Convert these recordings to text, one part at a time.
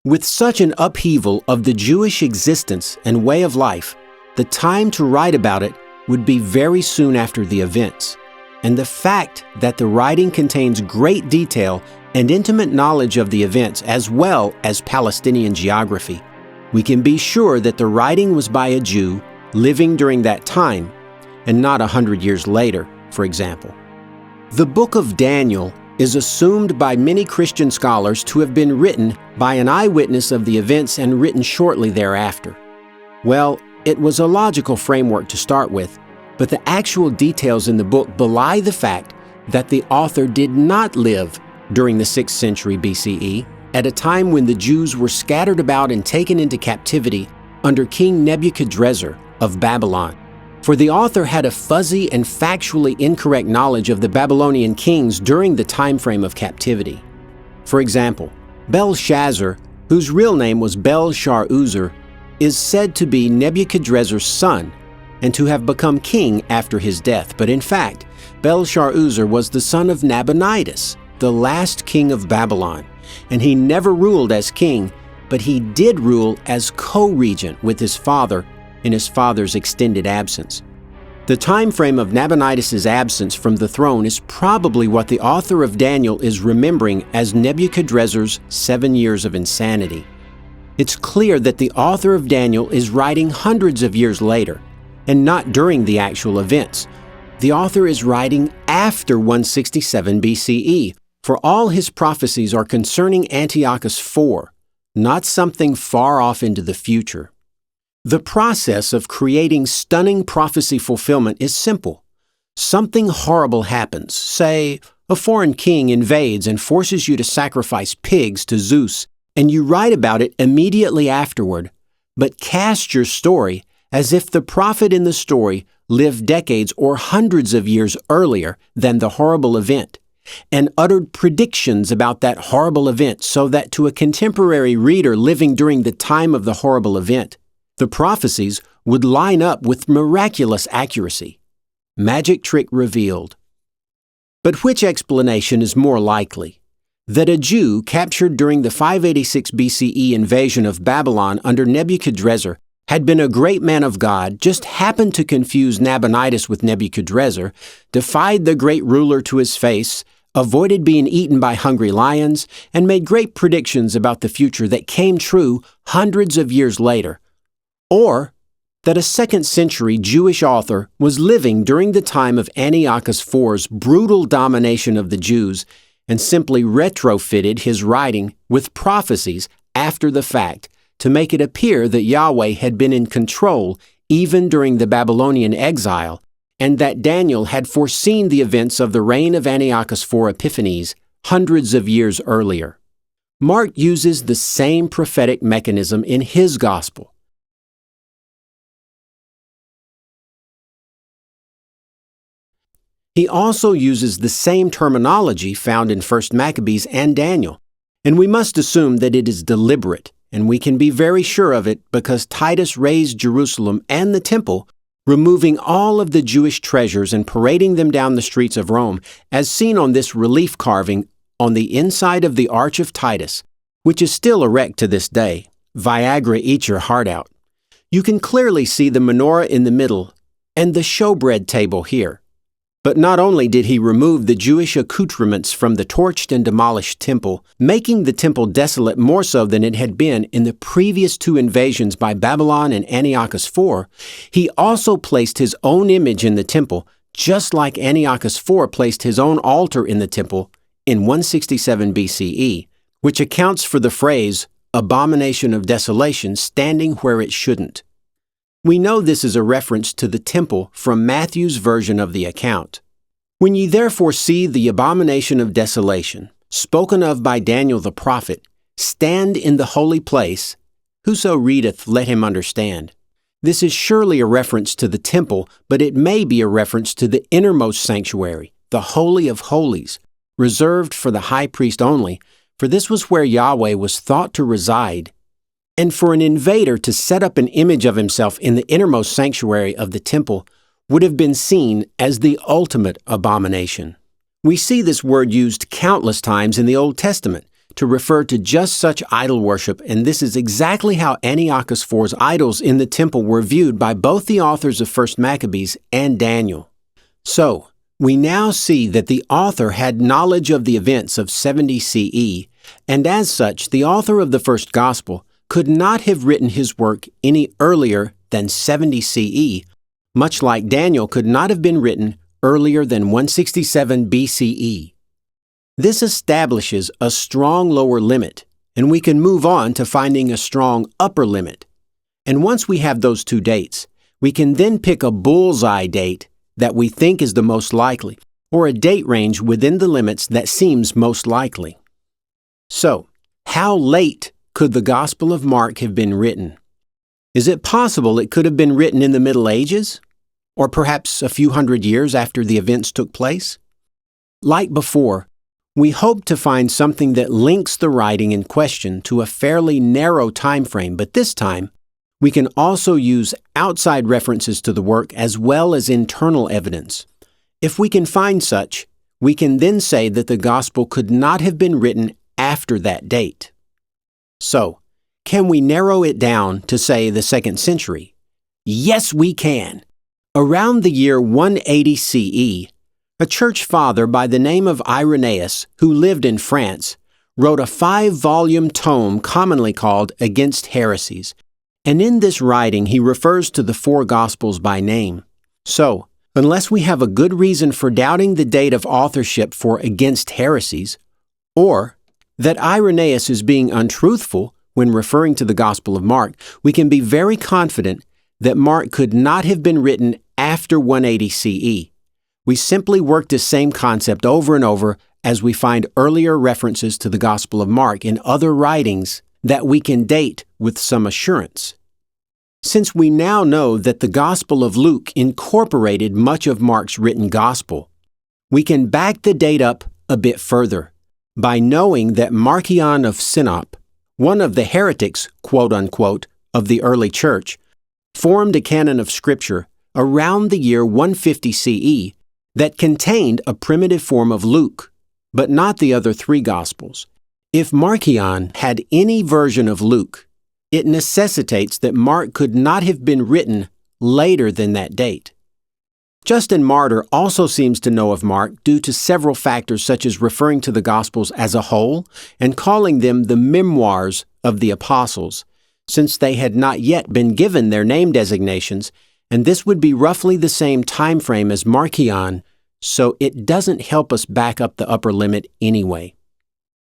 With such an upheaval of the Jewish existence and way of life, the time to write about it would be very soon after the events. And the fact that the writing contains great detail and intimate knowledge of the events as well as Palestinian geography, we can be sure that the writing was by a Jew living during that time and not 100 years later, for example. The book of Daniel is assumed by many Christian scholars to have been written by an eyewitness of the events and written shortly thereafter. Well, it was a logical framework to start with, but the actual details in the book belie the fact that the author did not live during the 6th century BCE, at a time when the Jews were scattered about and taken into captivity under King Nebuchadrezzar of Babylon. For the author had a fuzzy and factually incorrect knowledge of the Babylonian kings during the time frame of captivity. For example, Belshazzar, whose real name was Belshazzar, is said to be Nebuchadrezzar's son and to have become king after his death. But in fact, Belshazzar was the son of Nabonidus, the last king of Babylon, and he never ruled as king, but he did rule as co-regent with his father in his father's extended absence. The time frame of Nabonidus' absence from the throne is probably what the author of Daniel is remembering as Nebuchadrezzar's 7 years of insanity. It's clear that the author of Daniel is writing hundreds of years later, and not during the actual events. The author is writing after 167 BCE, for all his prophecies are concerning Antiochus IV, not something far off into the future. The process of creating stunning prophecy fulfillment is simple. Something horrible happens. Say, a foreign king invades and forces you to sacrifice pigs to Zeus, and you write about it immediately afterward, but cast your story as if the prophet in the story lived decades or hundreds of years earlier than the horrible event, and uttered predictions about that horrible event so that to a contemporary reader living during the time of the horrible event, the prophecies would line up with miraculous accuracy. Magic trick revealed. But which explanation is more likely? That a Jew captured during the 586 BCE invasion of Babylon under Nebuchadrezzar had been a great man of God, just happened to confuse Nabonidus with Nebuchadrezzar, defied the great ruler to his face, avoided being eaten by hungry lions, and made great predictions about the future that came true hundreds of years later. Or that a 2nd century Jewish author was living during the time of Antiochus IV's brutal domination of the Jews and simply retrofitted his writing with prophecies after the fact to make it appear that Yahweh had been in control even during the Babylonian exile, and that Daniel had foreseen the events of the reign of Antiochus IV Epiphanes hundreds of years earlier. Mark uses the same prophetic mechanism in his gospel. He also uses the same terminology found in 1 Maccabees and Daniel, and we must assume that it is deliberate, and we can be very sure of it because Titus razed Jerusalem and the temple, removing all of the Jewish treasures and parading them down the streets of Rome, as seen on this relief carving on the inside of the Arch of Titus, which is still erect to this day. Viagra, eat your heart out. You can clearly see the menorah in the middle and the showbread table here. But not only did he remove the Jewish accoutrements from the torched and demolished temple, making the temple desolate more so than it had been in the previous 2 invasions by Babylon and Antiochus IV, he also placed his own image in the temple, just like Antiochus IV placed his own altar in the temple in 167 BCE, which accounts for the phrase, abomination of desolation standing where it shouldn't. We know this is a reference to the temple from Matthew's version of the account. When ye therefore see the abomination of desolation, spoken of by Daniel the prophet, stand in the holy place, whoso readeth, let him understand. This is surely a reference to the temple, but it may be a reference to the innermost sanctuary, the Holy of Holies, reserved for the high priest only, for this was where Yahweh was thought to reside. And for an invader to set up an image of himself in the innermost sanctuary of the temple would have been seen as the ultimate abomination. We see this word used countless times in the Old Testament to refer to just such idol worship, and this is exactly how Antiochus IV's idols in the temple were viewed by both the authors of 1 Maccabees and Daniel. So, we now see that the author had knowledge of the events of 70 CE, and as such, the author of the first gospel could not have written his work any earlier than 70 CE, much like Daniel could not have been written earlier than 167 BCE. This establishes a strong lower limit, and we can move on to finding a strong upper limit. And once we have those two dates, we can then pick a bullseye date that we think is the most likely, or a date range within the limits that seems most likely. So, how late could the Gospel of Mark have been written? Is it possible it could have been written in the Middle Ages? Or perhaps a few hundred years after the events took place? Like before, we hope to find something that links the writing in question to a fairly narrow time frame, but this time, we can also use outside references to the work as well as internal evidence. If we can find such, we can then say that the Gospel could not have been written after that date. So, can we narrow it down to, say, the 2nd century? Yes, we can. Around the year 180 CE, a church father by the name of Irenaeus, who lived in France, wrote a 5-volume tome commonly called Against Heresies, and in this writing he refers to the 4 Gospels by name. So, unless we have a good reason for doubting the date of authorship for Against Heresies, or that Irenaeus is being untruthful when referring to the Gospel of Mark, we can be very confident that Mark could not have been written after 180 CE. We simply work this same concept over and over as we find earlier references to the Gospel of Mark in other writings that we can date with some assurance. Since we now know that the Gospel of Luke incorporated much of Mark's written Gospel, we can back the date up a bit further by knowing that Marcion of Sinop, one of the heretics, quote-unquote, of the early church, formed a canon of Scripture around the year 150 CE that contained a primitive form of Luke, but not the other 3 Gospels. If Marcion had any version of Luke, it necessitates that Mark could not have been written later than that date. Justin Martyr also seems to know of Mark due to several factors such as referring to the Gospels as a whole and calling them the memoirs of the apostles, since they had not yet been given their name designations, and this would be roughly the same time frame as Marcion, so it doesn't help us back up the upper limit anyway.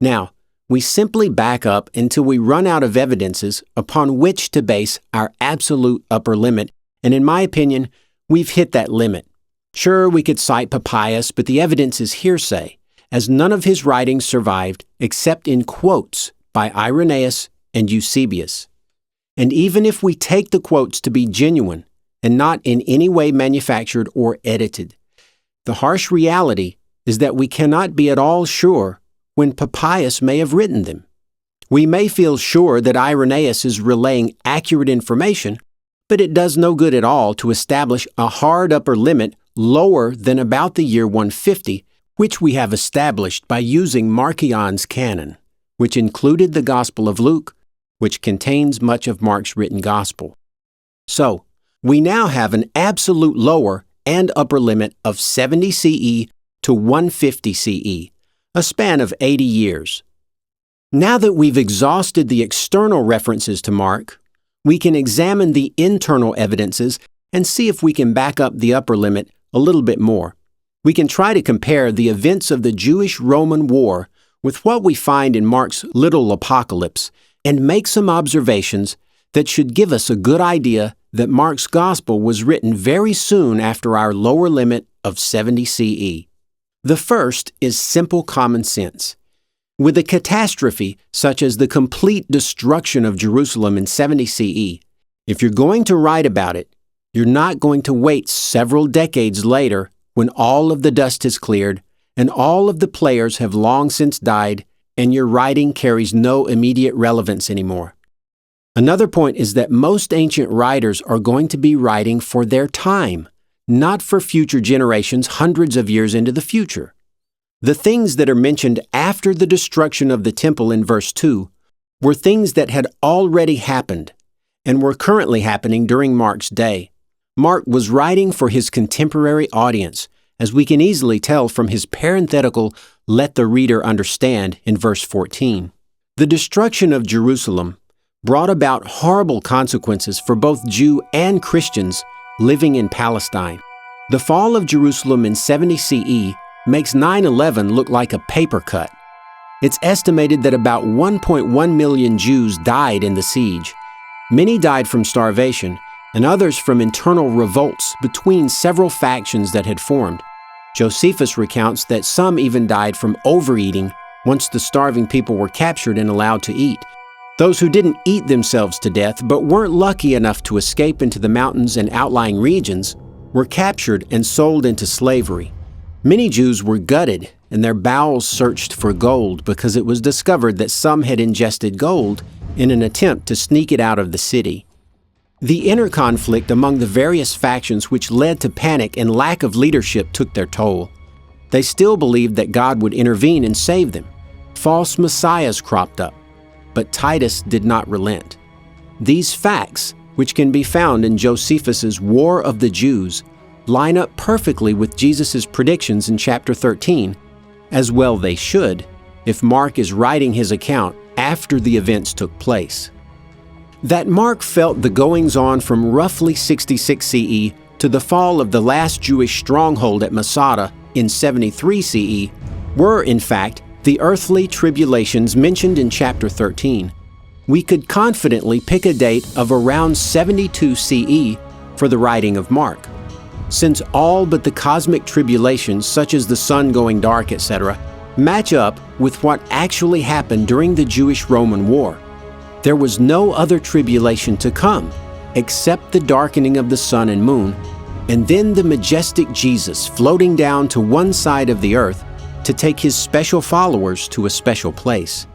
Now, we simply back up until we run out of evidences upon which to base our absolute upper limit, and in my opinion, we've hit that limit. Sure, we could cite Papias, but the evidence is hearsay, as none of his writings survived except in quotes by Irenaeus and Eusebius. And even if we take the quotes to be genuine and not in any way manufactured or edited, the harsh reality is that we cannot be at all sure when Papias may have written them. We may feel sure that Irenaeus is relaying accurate information, but it does no good at all to establish a hard upper limit lower than about the year 150, which we have established by using Marcion's canon, which included the Gospel of Luke, which contains much of Mark's written Gospel. So, we now have an absolute lower and upper limit of 70 CE to 150 CE, a span of 80 years. Now that we've exhausted the external references to Mark, we can examine the internal evidences and see if we can back up the upper limit a little bit more. We can try to compare the events of the Jewish-Roman War with what we find in Mark's little apocalypse and make some observations that should give us a good idea that Mark's Gospel was written very soon after our lower limit of 70 CE. The first is simple common sense. With a catastrophe such as the complete destruction of Jerusalem in 70 CE, if you're going to write about it, you're not going to wait several decades later when all of the dust has cleared and all of the players have long since died and your writing carries no immediate relevance anymore. Another point is that most ancient writers are going to be writing for their time, not for future generations hundreds of years into the future. The things that are mentioned after the destruction of the temple in verse 2 were things that had already happened and were currently happening during Mark's day. Mark was writing for his contemporary audience, as we can easily tell from his parenthetical, "let the reader understand," in verse 14. The destruction of Jerusalem brought about horrible consequences for both Jew and Christians living in Palestine. The fall of Jerusalem in 70 CE makes 9/11 look like a paper cut. It's estimated that about 1.1 million Jews died in the siege. Many died from starvation, and others from internal revolts between several factions that had formed. Josephus recounts that some even died from overeating once the starving people were captured and allowed to eat. Those who didn't eat themselves to death but weren't lucky enough to escape into the mountains and outlying regions were captured and sold into slavery. Many Jews were gutted and their bowels searched for gold because it was discovered that some had ingested gold in an attempt to sneak it out of the city. The inner conflict among the various factions which led to panic and lack of leadership took their toll. They still believed that God would intervene and save them. False messiahs cropped up, but Titus did not relent. These facts, which can be found in Josephus's War of the Jews, line up perfectly with Jesus' predictions in chapter 13, as well they should, if Mark is writing his account after the events took place. That Mark felt the goings-on from roughly 66 CE to the fall of the last Jewish stronghold at Masada in 73 CE were, in fact, the earthly tribulations mentioned in chapter 13. We could confidently pick a date of around 72 CE for the writing of Mark. Since all but the cosmic tribulations, such as the sun going dark, etc., match up with what actually happened during the Jewish-Roman War, there was no other tribulation to come except the darkening of the sun and moon, and then the majestic Jesus floating down to one side of the earth to take his special followers to a special place.